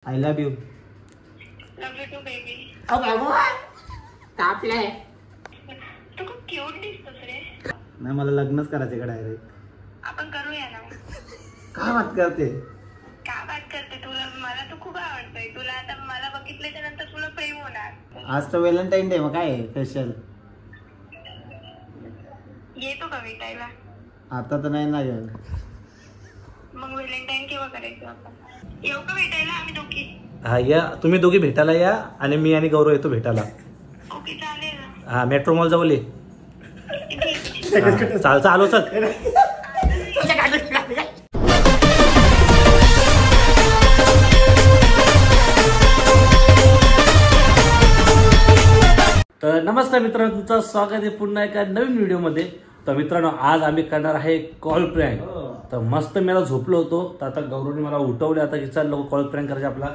I love you. Love you too baby. तापले. तू खूप क्यूट दिसतोस रे. नाही मला लग्नच करायचे का डायरेक्ट. आपण करूया ना. काय बात करते. काय बात करते. तुला मला तू खूप आवडतोय. तुला आता मला बघितल्याच्या नंतर तुला प्रेम होणार. आज तर व्हॅलेंटाईन डे मग काय स्पेशल. येतो का भेटायला. आता तर नाही ना ग. मग व्हॅलेंटाईन केव्हा करायचं आपण. येऊ का भेटायला आम्ही दोघी. हा या तुम्ही दोघी भेटायला या आणि मी आणि गौरव येतो भेटायला. ओके चालेल. हा मेट्रो मॉल जवळ ये. ठीक. चाल आलो चल. तर नमस्कार मित्रांनो, तुमचं स्वागत आहे पुन्हा एका नवीन व्हिडिओमध्ये. तर मित्रांनो आज आम्ही करणार आहे कॉल प्रँक. तर मस्त मला झोपलो होतो तर आता गौरवने मला उठवले. आता की चल लोक कॉल प्रँक करायचा आपला.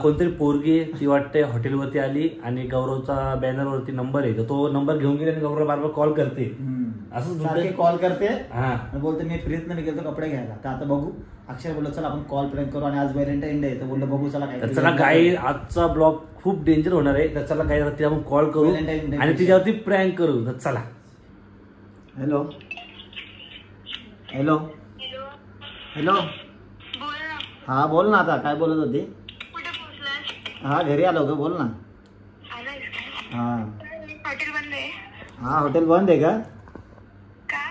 कोणतरी पोरगी ती वाटते हॉटेलवरती आली आणि गौरवचा बॅनरवरती नंबर आहे तर तो नंबर घेऊन गेले आणि गौरव बार कॉल करते. असं कॉल करते हा बोलते मी फ्रीज मी गेलो कपडे घ्यायला. तर आता बघू अक्षय बोललो चला आपण कॉल प्रँक करू आणि आज व्हॅलेंटाईन डे तर बोललो बघू चला काय. तर चला गाई आजचा ब्लॉग खूप डेंजर होणार आहे. तर चला गाई तिला आपण कॉल करू आणि तिच्यावरती प्रँक करू. तर चला. Hello hello hello. हॅलो. बोल ना. हा बोल ना. आता काय बोलत होती. कुठे पोहोचलास. हा घरी आलो ग. बोल ना. आलायस का. हा हॉटेल बंद आहे. हा हॉटेल बंद आहे का. का.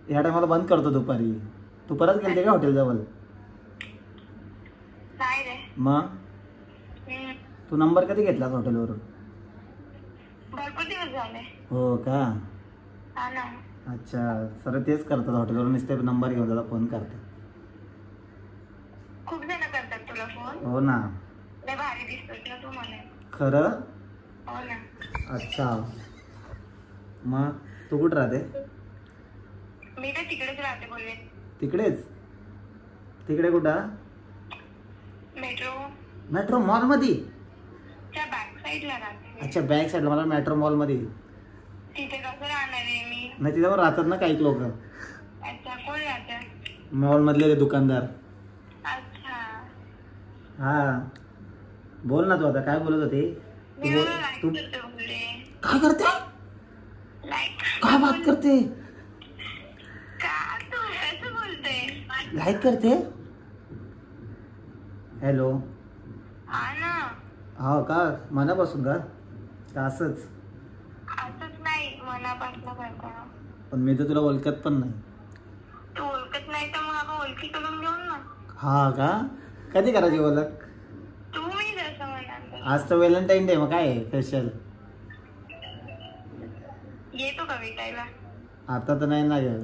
या टायमाला बंद करतो दुपारी. तू परत गेलते का हॉटेल जवळ. नाही रे. मग तू नंबर कधी घेतलास हॉटेलवरून. भरपूर दिवस झाले. हो का. हा ना. अच्छा सर तेच करतात हॉटेलवरून नुसते नंबर घेऊन त्याला फोन करतात. खूप जण करतात तुला फोन. हो ना. लय भारी दिसतोस ना तू मला. खरं. हो ना. अच्छा मग तू कुठं राहते. मी तर तिकडेच राहते बोलले. तिकडेच. तिकडे कुठं. मेट्रो मेट्रो मॉल मध्ये. च्या बॅक साईडला राहते. अच्छा बॅक साईडला. मला मेट्रो मॉल मध्ये. तिथे कसं राहणार आहे मी. नाही तिथे पण राहतात ना काही लोक. अच्छा कोण राहतं. मॉल मधले दुकानदार. अच्छा. हा बोल ना तू आता काय बोलत होती. मी लाईक करते बोलले. काय करते. लाईक. काय बात करते. का तू कसं बोलते. लाईक करते. हॅलो. हा ना. हो का मनापासून का असंच. असंच नाही मनापासून करता. पण मी तर तुला ओळखत पण नाही. तू ओळखत नाही तर मग आपण ओळखी करून घेऊन ना. हा का कधी करायची ओळख. तू मी जसं म्हणाल. आज तर व्हॅलेंटाईन डे मग काय स्पेशल. येतो का भेटायला. आता तर नाही ना ग.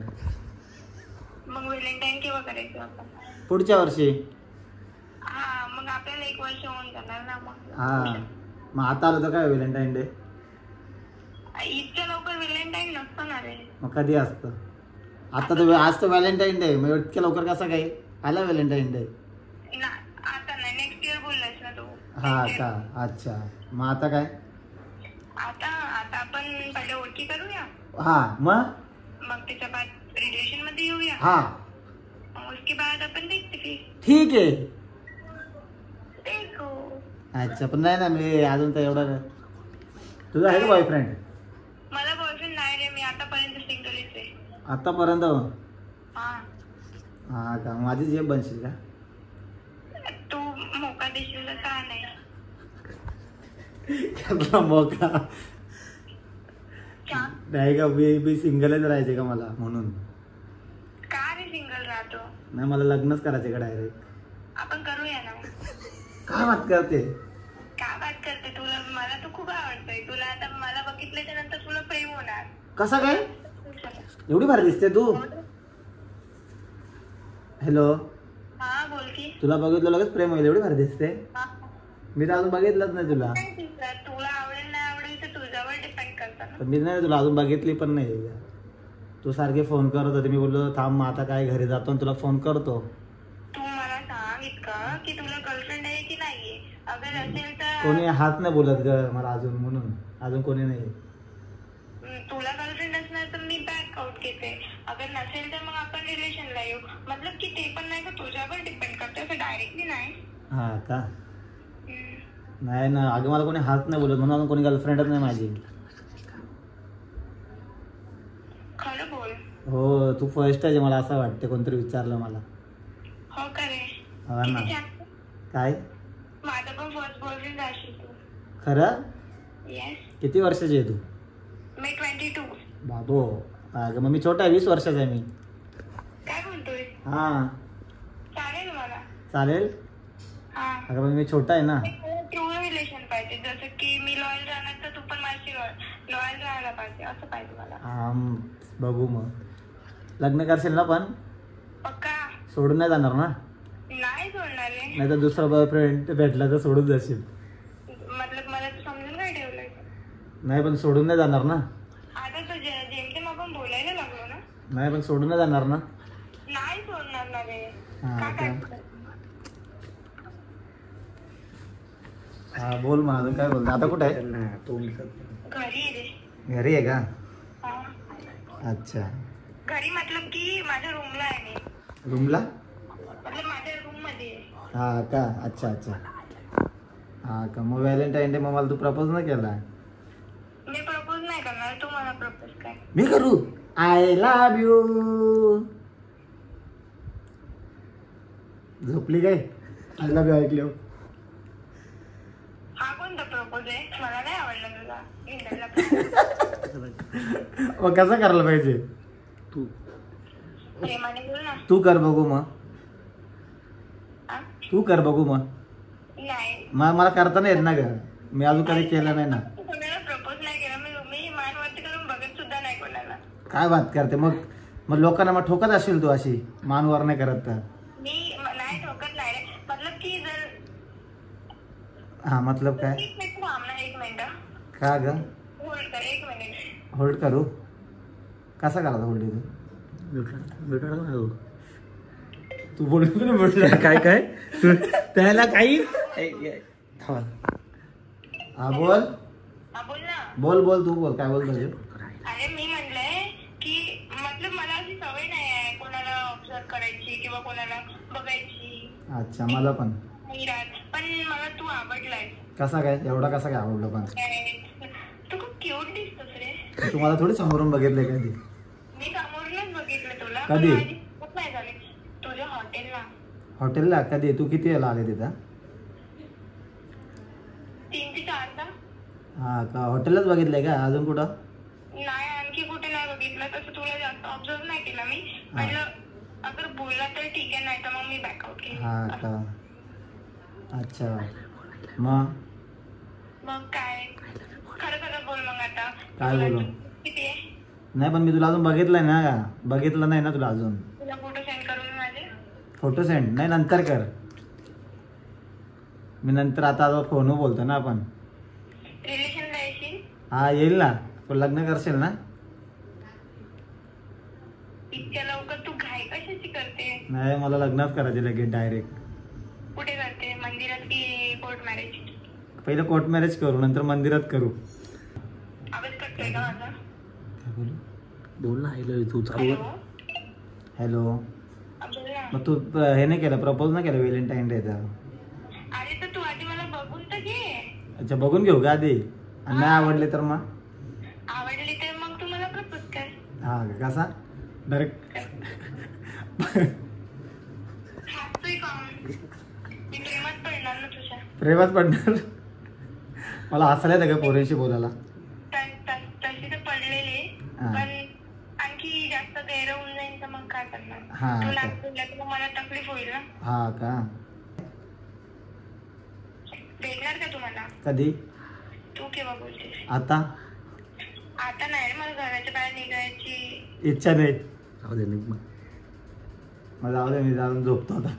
मग व्हॅलेंटाईन केव्हा करायचं आपण. पुढच्या वर्षी. हा मग आपल्याला 1 वर्ष होऊन जाणार ना मग. हा मग आता आलं तर काय व्हॅलेंटाईन डे. इतक्या लवकर व्हॅलेंटाईन नसतं ना रे. मग कधी असतं. आता तर आज तर व्हॅलेंटाईन डे मग इतक्या लवकर कसं काय आला व्हॅलेंटाईन डे. ना आता नाही नेक्स्ट इयर बोललास ना तू. हा का. अच्छा मग आता काय. आता आता आपण पहिले ओळखी करूया. हा मग त्याच्या बाद रिलेशन मध्ये येऊया. हा उसके बाद आपण देखते फिर. ठीक आहे. देखो. अच्छा पण नाही ना मी अजून तर एवढं. तुझा आहे का बॉयफ्रेंड. मला बॉयफ्रेंड नाही रे. मी आतापर्यंत सिंगलच आहे. आतापर्यंत. हा. हा का माझी जेब बनशील का. तू मोका देशील तर का नाही. मोका का. नाही का मी सिंगलच राहायचे का मला म्हणून. का रे सिंगल राहतो. नाही मला लग्नच करायचे का डायरेक्ट. आपण करूया ना. काय बात करते. काय बात करते. तुला मला तू खूप आवडतोय. तुला आता मला बघितल्याच्या नंतर तुला प्रेम होणार. कसं काय एवढी भारी दिसते तू. हॅलो. हा बोल की. तुला बघितलं लगेच प्रेम होईल. एवढी भारी दिसते. मी तर अजून बघितलंच नाही तुला. तुला आवडेल नाही आवडेल तर तुझ्यावर डिपेंड करतं. पण मी नाही तुला अजून बघितली पण नाही. तू सारखे फोन करत होते. मी बोललो थांब मग आता काय घरी जातो आणि तुला फोन करतो. तू मला सांग इतकं की तुला गर्लफ्रेंड आहे की नाहीये. अगर असेल तर कोणी हात नाही बोलत ग मला अजून म्हणून. अजून कोणी नाही. तुला गर्लफ्रेंड असणार तर मी बॅक आउट घेते. अगर नसेल तर मग आपण रिलेशनला येऊ. मतलब की ते पण नाही का तुझ्यावर डिपेंड करते असं डायरेक्टली नाही. हा का नाही ना, अगं मला कोणी हात नाही बोलत म्हणून कोणी गर्लफ्रेंडच नाही माझी. खरं बोल. हो, तू फर्स्ट आहे मला असं वाटतं, कोणतरी विचारलं मला. हो का रे? हा ना. किती छान. काय माझा पण फर्स्ट बॉयफ्रेंड असेल तू. खरं? येस. किती वर्षाची आहे तू? मी 22. बाबो, अगं मग मी छोटा आहे, 20 वर्षाचा आहे मी. काय म्हणतोय? हा चालेल मला. चालेल. हा. अगं मग मी छोटा आहे ना. ट्रू रिलेशन पाहिजे, जसं की मी लॉयल राहणार तर तू पण माझी लॉयल राहायला पाहिजे, असं पाहिजे मला. हा बघू मग. लग्न करशील ना पण? पक्का? सोडून नाही जाणार ना? नाही सोडणार रे. नाही तर दुसरा बॉयफ्रेंड भेटला तर सोडून जाशील? मतलब मला तू समजून काय ठेवलंय? नाही पण सोडून नाही जाणार ना? आता तर जेमतेम आपण बोलायला लागलो ना. नाही पण सोडून नाही जाणार ना? नाही सोडणार ना रे. हा का का? काय? हा बोल मग, अजून काय बोलतो? आता कुठे आहे? घरी आहे रे. घरी आहे का? हा. अच्छा. घरी मतलब की माझ्या रूमला आहे मी. रूमला? मतलब माझ्या रूम मध्ये आहे. हा का? अच्छा अच्छा. हा का? मग व्हॅलेंटाईन डे मग मला तू प्रपोज नाही केला? मी प्रपोज नाही करणार, तू मला प्रपोज काय. मी करू? I love you. झोपली काय? आय लव्ह यू ऐकले. हा कोणता प्रपोज आहे? मला नाही आवडला तुला. इंटरला मग कसं करायला पाहिजे? तू प्रेमाने बोल ना. तू कर बघू मग. हा? तू कर बघू मग. नाही. मला करता नाही येत ना ग, मी अजून कधी केलं नाही ना. तू कोणाला प्रपोज नाही केला. मी मानवरती करून बघत सुद्धा नाही कोणाला. काय बात करते मग? मग लोकांना मग ठोकत असेल तू अशी मानवर नाही करत तर? मी नाही ठोकत नाही रे. मतलब की जर हा मतलब काय? एक मिनिट थांब ना, एक मिनिट. का ग? होल्ड कर, एक मिनिट. होल्ड करू? कसा करायचा होल्ड? तू बोल म्हटलं काय काय त्याला काही. हा बोल. हा बोल ना. बोल बोल तू बोल, काय बोल तुझे? अरे मी म्हणलंय की मतलब मला अशी सवय नाही आहे कोणाला ऑब्झर्व करायची किंवा कोणाला बघायची. अच्छा, मला पण नाही राहत. पण मला तू आवडलाय. कसा काय? एवढा कसा काय आवडलं पण? तू खूप क्यूट दिसतोस रे. तुम्हाला थोडी समोरून बघितलंय कधी? मी समोरूनच बघितलं तुला. कधी? पण माझी खूप नाही झाली तुझ्या हॉटेलला. हॉटेलला कधी? तू किती वेळेला आले तिथं? 3 ते 4दा. हा का? हॉटेलच बघितलंय का? अजून कुठं? नाही, आणखी कुठे नाही बघितलं. तसं तुला जास्त ऑब्झर्व नाही केलं मी. म्हटलं अगर बोलला तर ठीक आहे, नाही तर मग मी बॅकआउट केली. हा का? अच्छा. मग काय खरं खरं बोल मग आता. काय बोलू? किती आहे? नाही पण मी तुला अजून बघितलंय ना, बघितलं नाही ना तुला अजून. तुला फोटो सेंड करून माझे. फोटो सेंड नाही, नंतर कर. मी नंतर आता फोनवर बोलतो ना आपण. रिलेशनला येशील? हा येईल ना. पण लग्न करशील ना? इतक्या लवकर तू घाई कशाची करते? नाही, मला लग्नच करायचे लगेच डायरेक्ट. कुठे करते? मंदिरात की कोर्ट मॅरेज? पहिलं कोर्ट मॅरेज करू, नंतर मंदिरात करू. आवाज कटतोय का माझा? काय बोलू? बोल ना. तू चालू हॅलो. हॅलो. बोल ना. मग तू हे नाही केलं, प्रपोज नाही केलं व्हॅलेंटाईन डेचा? अरे तर तू आधी मला बघून तर घे. अच्छा, बघून घेऊ का आधी? आणि नाही आवडले तर मग? आवडली तर मग तू मला प्रपोज कर. हा का? कसा? डायरेक्ट हसतोय का? मी प्रेमात पडणार ना तुझ्या. प्रेमात पडणार? मला हसायला येतं का पोरींशी बोलायला? तशी तर पडलेली, हा. पण आणखी जास्त गैर होऊन जाईल तर मग काय करणार? हा तू का? नाही बोलला तर मग मला तकलीफ होईल ना. हा का? भेटणार का तुम्हाला? कधी? तू केव्हा बोलतेस? आता? आता नाही रे, मला घराच्या बाहेर निघायची इच्छा नाही. जाऊ दे निघ मग. मग जाऊ दे, मी जाऊन झोपतो आता.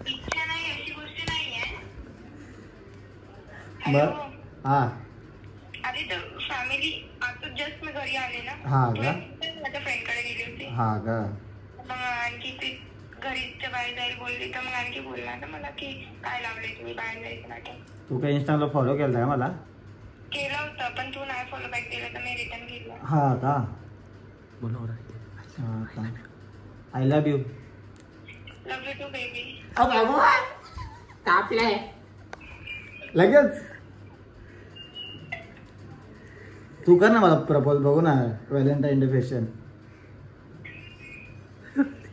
इच्छा नाही अशी गोष्ट नाहीये. बर. हा आधी तर फॅमिली आता जस्ट मी घरी आले ना. हा का? माझ्या फ्रेंडकडे गेली होती. हा का? मग आणखी ती घरीच्या बाहेर जायला बोलली तर मग आणखी बोलणार ना मला की काय लावले तुम्ही बाहेर जायचं नाटक. तू काय इंस्टाला फॉलो केलं का मला? केलं होतं पण तू नाही फॉलो बॅक केलं तर मी रिटर्न केलं. हा का? बोला. हा का? I love you. Love you too baby. लगेच तू कर ना मला प्रपोज, बघू ना व्हॅलेंटाईन डे फॅशन.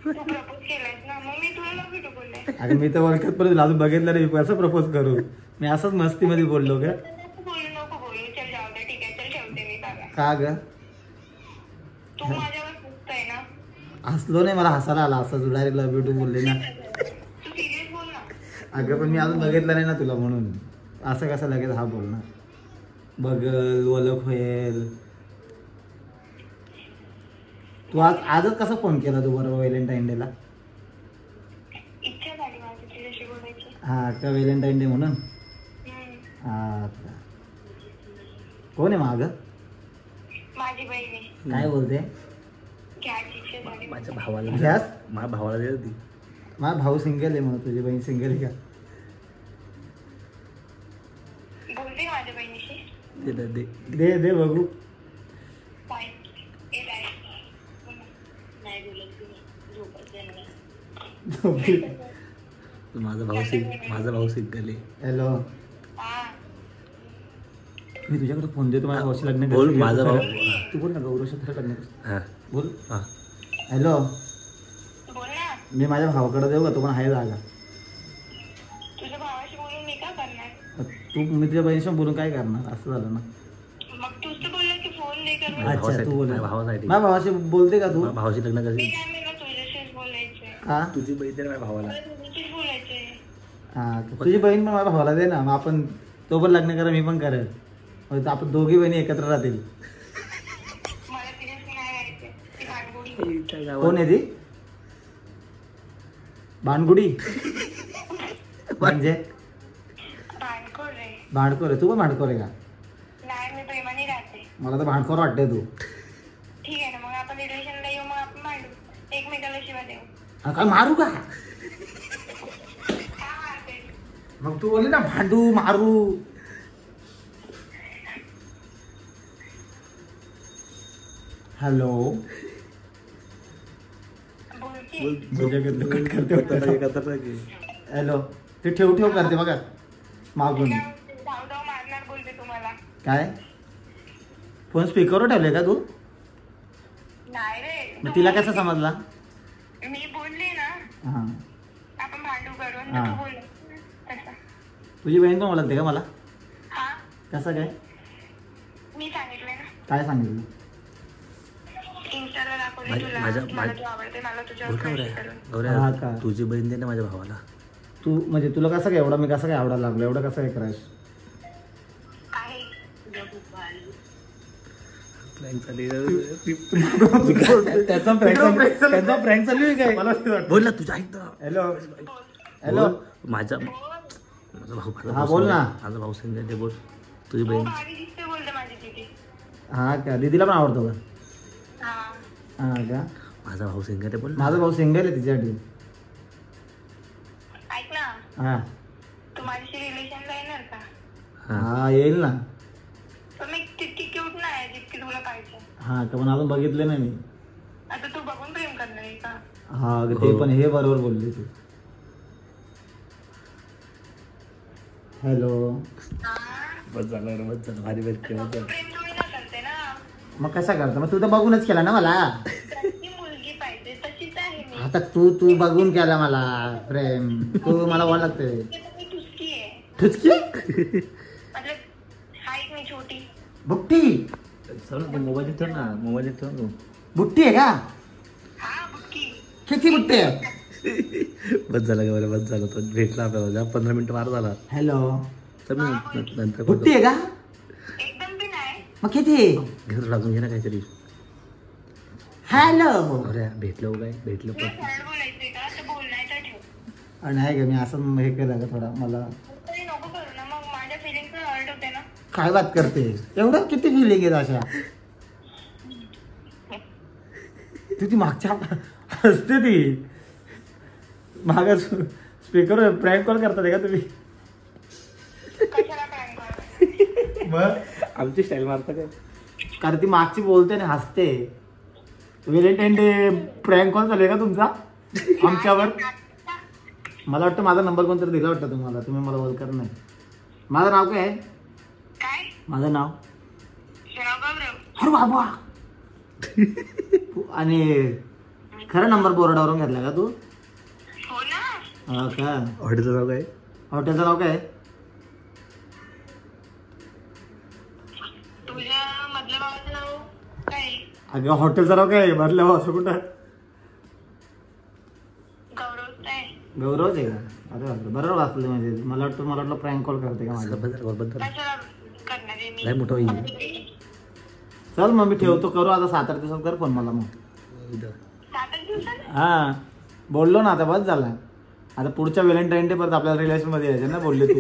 तू प्रपोज केलायस ना, मग मी तुला लव्ह यू बोलले. अगं मी तर ओळखत पण अजून बघितलं नाही, कसं प्रपोज करू? मी असंच मस्तीमध्ये बोललो का? नको बोलू, चल जाऊ दे, ठीक आहे, चल ठेवते मी दादा. का ग? तू माझ्यावर हसतोय ना? हसलो नाही, मला हसायला आला असं डायरेक्ट लव्ह यू टू बोलले ना. तू सिरियस बोल ना. अगं पण मी अजून बघितलं नाही ना तुला, म्हणून असं कसं लगेच हा बोल ना. बघल, ओळख होईल. तू आजच कसा फोन केला तू बरोबर व्हॅलेंटाईन डेला? इच्छा झाली माझी तुझ्याशी बोलायची. हा का, व्हॅलेंटाईन डे म्हणून? हा का. कोण आहे मागं? माझी बहीण आहे. काय बोलते? घ्यायची इच्छा झाली. माझ्या भावाला गॅस? माझ्या भावाला दे ती. माझा भाऊ सिंगल आहे, मग तुझी बहीण सिंगल आहे का? बोलते माझ्या बहिणीशी. दे दे दे बघू. काय नाही बोलत तू, झोपायचं मला. माझा भाऊ सिंगल आहे. हॅलो, हा मी तुझ्याकडे फोन देतो, माझ्या भावाशी लग्न बोल, करायचं. माझा भाऊ. तू बोल ना, गौरवशत्र लग्न करायचं. हा बोल. हा. हॅलो, बोल ना. मी माझ्या भावाकडे देऊ का? तू पण आहे जागा? तुझ्या भावाशी बोलून मी का करणार? तू मी तुझ्या बहिणीशी बोलून काय करणार? असं झालं ना. मग तूच तर बोलला की फोन दे कर. माझ्या अच्छा, तू बोल. माझ्या भावासाठी. माझ्या भावाशी बोलते का तू? माझ्या भावाशी लग्न मी करायचं. नाही, मला तुझ्याशीच बोलायचंय. का? तुझी बहीण दे माझ्या भावाला. मला तुझ्याशीच बोलायचंय. हा, तुझी बहीण पण माझ्या भावाला दे ना, मग आपण तो पण लग्न करा, मी पण करेल. मग आपण दोघी बहिणी एकत्र राहतील. मला तुझ्याशी नाही राहायचंय. ती भांडगुडी. कोण आहे ती? भांडगुडी म्हणजे? भांडखोर रे. भांडखोर आहे? तू पण भांडखोर आहे का? नाही, मी प्रेमाने राहते. मला तर भांडखोर वाटते तू. ठीक आहे ना, मग आपण रिलेशनला येऊ, मग आपण भांडू, एकमेकाला शिवा देऊ. हा, काय मारू का? का मारते? मग तू बोलली ना भांडू मारू. हॅलो, बोलते. करते. हॅलो, ते ठेव ठेव करते बघा मागून. धाव धाव मारणार बोलते तुम्हाला. काय फोन स्पीकरवर ठेवले का तू? नाही रे. मग तिला कसं समजला? मी बोलले ना हा, आपण भांडू करून, हा. तू बोल तसं. तुझी बहीण पण ओळखते का मला? हा, कसं काय? मी सांगितलंय ना. काय सांगितलं? इन्स्टाला दाखवले तुला. माझ्या- मला तू आवडते, मला तुझ्यावर crush करून. हा का? तुझी बहीण दे ना माझ्या भावाला. तू म्हणजे तुला कसं काय एवढा, मी कसं काय आवडायला लागलो? एवढं कसं काय क्रश? आहे तुझं खूप भारी. त्याचा प्रँक चालू आहे काय? मला बोल ना तुझ्या ऐक ना. हॅलो हॅलो, माझा भाऊ. हा, बोल ना. माझा भाऊ सिंगल दे. बोल तुझी तू बहीण. भारी दिसते बोलते माझी दीदी. हा का? दीदीला पण आवडतो का? हा, हा का? माझा भाऊ सिंगल दे. बोल माझा भाऊ सिंगल आहे तिच्यासाठी. ऐक ना, हा तू माझ्याशी रिलेशनला येणार का? हा, येईल ना. पण मी तितकी क्यूट नाही जितकी तुला पाहिजे. हा का? पण अजून बघितलं नाही मी. आता तू बघून प्रेम करणार आहे का? हा, ते पण हे बरोबर बोलली तू. हॅलो, हा, बस झालं बस झालं. भारी भारी प्रेम थोडी ना करते ना. मग कसा करता? मग तू तर बघूनच केला ना मला. कशी मुलगी पाहिजे तशीच आहे मी. आता तू बघून केला मला प्रेम. तू मला ओळखते. मी ठुसकी आहे. ठुचकी मतलब हाईट मी छोटी. बुट्टी? मोबाईल ठेव ना. मोबाईल ठेव ना. बुट्टी आहे का? हा, बुक्की. किती बुट्टी आहे? बस झालं का? बस झालं. तो भेटला आपल्याला. 15 मिनिटं मार झाला. हॅलो, तर मी नंतर बुट्टी आहे का? एकदम बी नाही. मग किती? घर लागून घे ना काहीतरी. हॅलो, अरे भेटलो काय? भेटलो तुला पण सरळ बोलायचंय का? तर बोल, नाही तर ठेव. नाही का? मी असं हे केलं का थोडा मला. तरी नको करू ना, मग माझ्या फिलिंग्स हर्ट होते ना. काय बात करते? एवढं किती फिलिंग आहेत अशा? तू ती मागच्या हसते ती माग स्पीकर प्रँक कॉल करतात का तुम्ही? कशाला prank करते? मग आमची स्टाईल मारता काय? कारण ती मागची बोलते आणि हसते. व्हॅलेंटाईन डे प्रँक कॉल चालू आहे का तुमचा आमच्यावर? मला वाटतं माझा नंबर कोणतरी दिला वाटतं तुम्हाला. तुम्ही मला ओळखत नाही. माझं नाव काय आहे? काय? माझं नाव गौरव. अरे बाबा आणि खरं नंबर बोर्डावरून घेतला का तू? हो ना. हा का? हॉटेलचं नाव काय? हॉटेलचं नाव काय? तुझ्या मधल्या भावाचं नाव काय? अगं हॉटेलचं नाव काय? मधल्या भावाचं कुठं? गौरव आहे. गौरवच आहे का? अरे बापरे, बरोबर वाचलं म्हणजे. मला वाटलं प्रँक कॉल करते का माझ्या. कशाला करणार आहे मी? नाही मोठं होईल. चल मग मी ठेवतो, करू आता 7-8 दिवसात कर फोन मला मग. 7 दिवसात? हा बोललो ना आता, बस झाला. आता पुढच्या व्हॅलेंटाईन डे परत आपल्याला रिलेशन मध्ये यायचं ना, बोलले तू.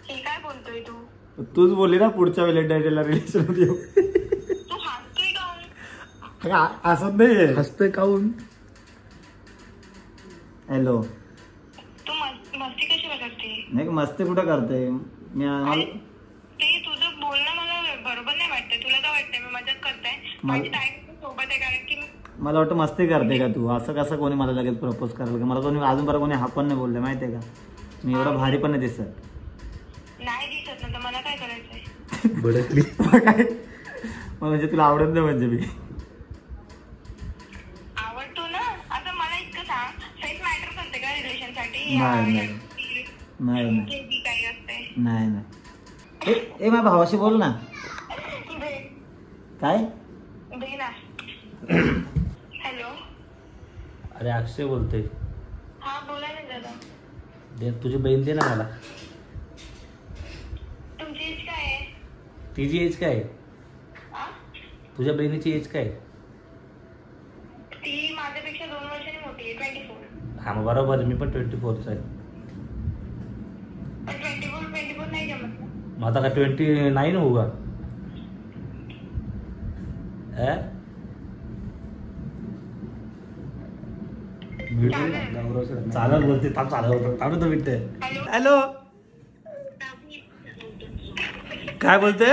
हे काय बोलतोय तू? तूच बोलली ना पुढच्या व्हॅलेंटाईन डेला रिलेशन मध्ये येऊ. तू हसतोय का? असं नाहीये. हसतोय काऊन? हॅलो. तू मस्ती कशाला करते? नाही मस्ती कुठं करते मी? ते तुझं बोलणं मला बरोबर नाही वाटतं. तुला काय वाटतंय मी मजाक करताय? माझी टाइम सोबत आहे, कारण की मला वाटतं मस्ती करते का तू? असं कसं कोणी मला लगेच प्रपोज करायला का? मला कोणी अजूनपर्यंत कोणी हा पण नाही बोलले माहितीये का? मी एवढा भारी पण नाही दिसत. नाही दिसत ना, तर मला काय करायचंय? भडकली. काय म्हणजे तुला आवडत नाही म्हणजे? मी आवडतो ना. आता मला इतकं सांग, साईज मॅटर करते का रिलेशन साठी? नाही काही असते? नाही. ए माझ्या भावाशी बोल ना. काय? दे ना. हॅलो. अरे अक्षय बोलतोय. हा बोला ना दादा. दे तुझी बहीण दे ना मला. तुमची एज काय आहे? तिची एज काय आहे? आ? तुझ्या बहिणीची एज काय आहे? ती माझ्यापेक्षा 2 वर्षांनी मोठी आहे. 24. हा मग बरोबर आहे, मी पण 24चा आहे. पण 24 नाही जमत ना. मग आता का 29 होऊ का? चालत बोलते. थांब चालत होतं. थांब तो भेटते. हॅलो. काय बोलते?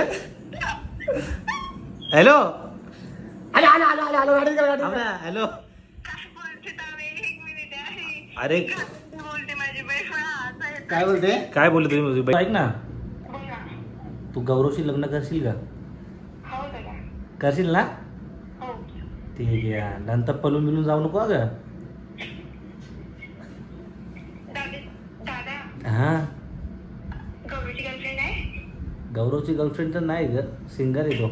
हॅलो. हॅलो. अरे बोलते माझी बहीण. काय बोलते? काय बोलले तुम्ही? ऐक ना, बोल ना. तू गौरवशी लग्न करशील का? हो दादा. करशील ना? हो. ठीक आहे. नंतर पळून बिलून जाऊ नको अगं. दादा, हा गौरीची गर्लफ्रेंड आहे? गौरवची गर्लफ्रेंड तर नाही ग, सिंगल आहे तो.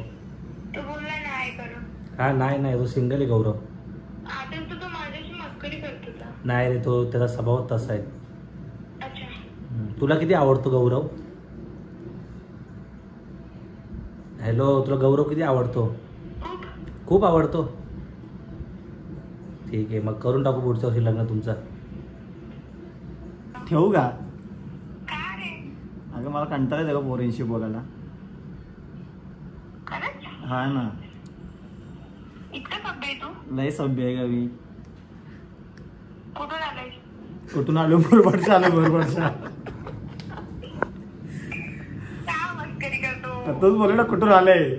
तू बोलला ना आहे करू. हा नाही तो सिंगल आहे गौरव. आता तो माझ्याशी मस्करी करत होता. नाही रे, तो त्याचा स्वभाव तसा आहे. अच्छा. तुला किती आवडतो गौरव? हॅलो, तुला गौरव किती आवडतो? खूप. खूप आवडतो. ठीक आहे, मग करून टाकू पुढच्या वर्षी लग्न तुमचं. ठेवू का? का रे? अगं मला कंटाळा येतो का पोरींशी बोलायला? खरंच? हा ना, इतकं सभ्य आहे तू? लय सभ्य आहे का मी? कुठून आलाय? कुठून आलो? बरोबर आलो. का मस्करी करतो? तूच बोल ना कुठून आलंय.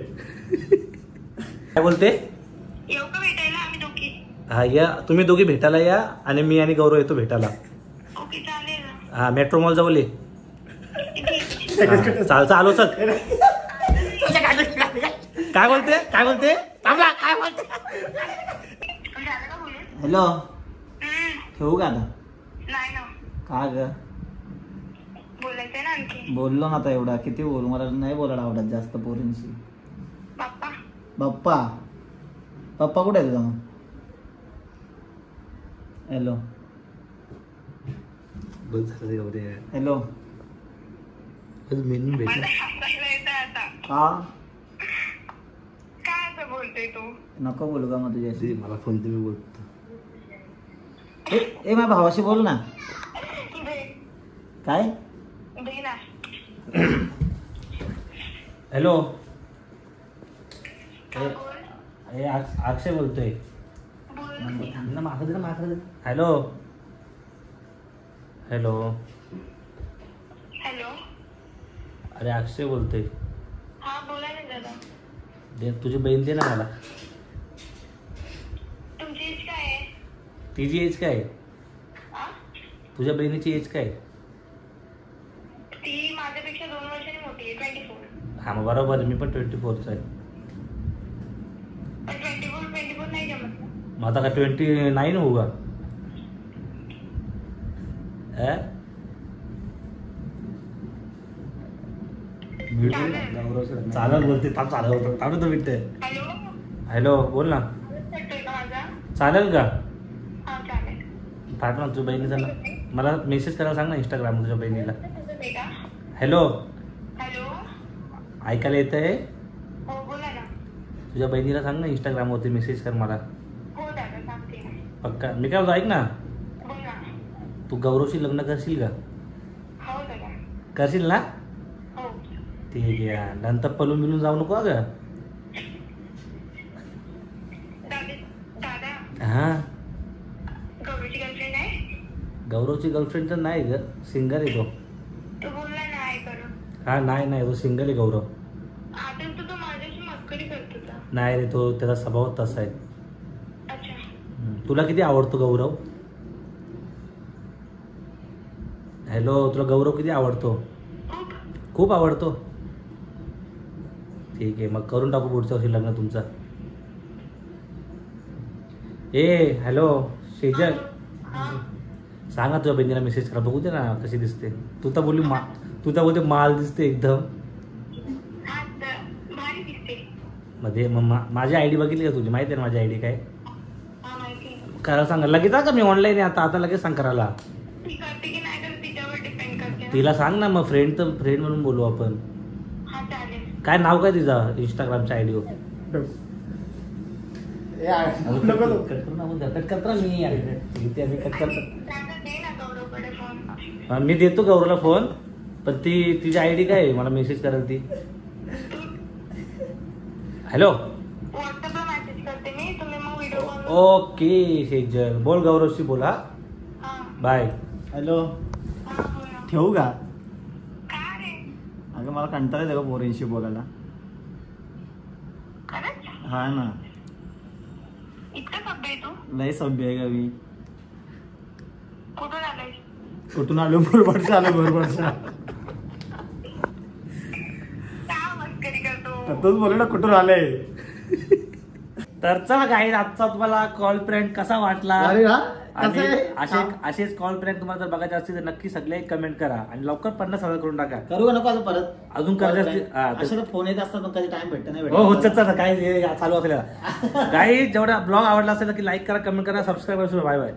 काय बोलते? येऊ का भेटायला आम्ही दोघी? हा या, तुम्ही दोघी भेटायला या आणि मी आणि गौरव येतो भेटायला. ओके चालेल ना. हा मेट्रो मॉल जवळ ये. इथे. चालू चल. काय बोलते? काय बोलते? थांबला. काय बोलते? झालं का बोलून? हॅलो. ठेवू का आता? नाही ना. का ग? बोलायचंय ना आणखी. बोललो ना आता एवढा, किती बोलू? मला नाही बोलायला आवडत जास्त पोरींशी. बाप्पा. पप्पा कुठे आहे तुझा मग? हॅलो. हॅलो. मला हसायला येतं आता. का? काय असं बोलतोय तू? नको बोलू का मग तुझ्याशी? मला फोन दे, मी बोलतो. ए माझ्या भावाशी बोल ना. दे. काय? दे ना. हॅलो. का बोल? अक्षय बोलतोय. बोल. हॅलो. हॅलो. हॅलो. अरे अक्षय बोलतोय. हा बोला ना दादा. दे तुझी बहीण दे ना मला. तुमची एज काय आहे? तिची एज काय आहे? आ? तुझ्या बहिणीची एज काय आहे? ती माझ्यापेक्षा 2 वर्षांनी मोठी आहे. 24. हा मग बरोबर आहे, मी पण 24चा आहे. मग आता का 29 होगा? चालत बोलते, थांब चालत होतं, थांब तो मिनिट. हॅलो हॅलो, बोल ना. येतोय का माझा? चालेल का? हा चालेल. पाठव ना तुझ्या बहिणीचा ना, मला मेसेज करायला सांग ना इंस्टाग्राम तुझ्या बहिणीला. बेटा हॅलो, हॅलो ऐकायला येत आहे? हो बोला ना. तुझ्या बहिणीला सांग ना इंस्टाग्रामवरती मेसेज कर मला. हो दादा सांगते ना. पक्का? मी काय बोलतो, ऐक ना, बोल ना. तू गौरवशी लग्न करशील का? हो दादा. करशील ना? हो. ठीक आहे. नंतर पळून बिलून जाऊ नको अगं. दादा हा, गौरीची गर्लफ्रेंड आहे? गौरवची गर्लफ्रेंड तर नाही ग, सिंगल आहे तो. तू बोलला ना आहे करून. हा, नाही तो सिंगल आहे गौरव. आता तो माझ्याशी मस्करी करतो का? नाही रे, तो त्याचा स्वभाव तसा आहे. अच्छा. तुला किती आवडतो गौरव? हॅलो, तुला गौरव किती आवडतो? खूप. खूप आवडतो. ठीक आहे, मग करून टाकू पुढच्या वर्षी लग्न तुमचं. ए हॅलो शेजल, हा सांगा तुझ्या बहिणीला मेसेज करा, बघू दे ना कशी दिसते. तू तर बोलते माल दिसते एकदम. हा भारी दिसते. मध्ये माझी आयडी बघितली का तुझी? माहिती आहे ना माझी आयडी काय? हा माहिती. करायला सांगा लगेच का, मी ऑनलाईन आहे आता लगेच सांग करायला. ती करते की नाही करते तिच्यावर डिपेंड करते ना. तिला सांग ना, मग फ्रेंड म्हणून बोलू आपण. हा चालेल. काय नाव काय तिचं इंस्टाग्रामच्या आयडीवर? कट करतो मी कट करतो. दादा दे ना गौरवकडे फोन. मी देतो गौरवला फोन, पण तिची आयडी काय आहे? मला मेसेज करेल ती. हॅलो, व्हॉट्सअपला मेसेज करते मी, तुम्ही मग व्हिडिओ कॉल. ओके शेजल, बोल गौरवशी बोला. हा बाय. हॅलो, हा बोल ना. ठेवू का? का रे? अगं मला कंटाळा येतो का पोरींशी बोलायला. खरंच हा ना, इतकं सभ्य आहे तू? लय सभ्य आहे का मी? कुठून आलाय? कुठून आलो? बरोबरचा आलो, बरोबरचा. का मस्करी करतो? तर तूच बोल ना कुठून आलंय. तर चला गाईज, आजचा तुम्हाला कॉल प्रँक कसा वाटला? अरे हा, आणि कसं आहे? असेच कॉल प्रँक तुम्हाला जर बघायचे असतील तर नक्की सगळे कमेंट करा आणि लवकर 50,000 करून टाका. करू का नको आता परत? अजून करायचं असतील- हा, असे तर फोन येत असतात पण कधी टाइम भेटत नाही. हो चल काय चालू असलेला. गाईज, जेवढा ब्लॉग आवडला असेल की लाईक करा, कमेंट करा, सबस्क्राईब करा. Bye bye.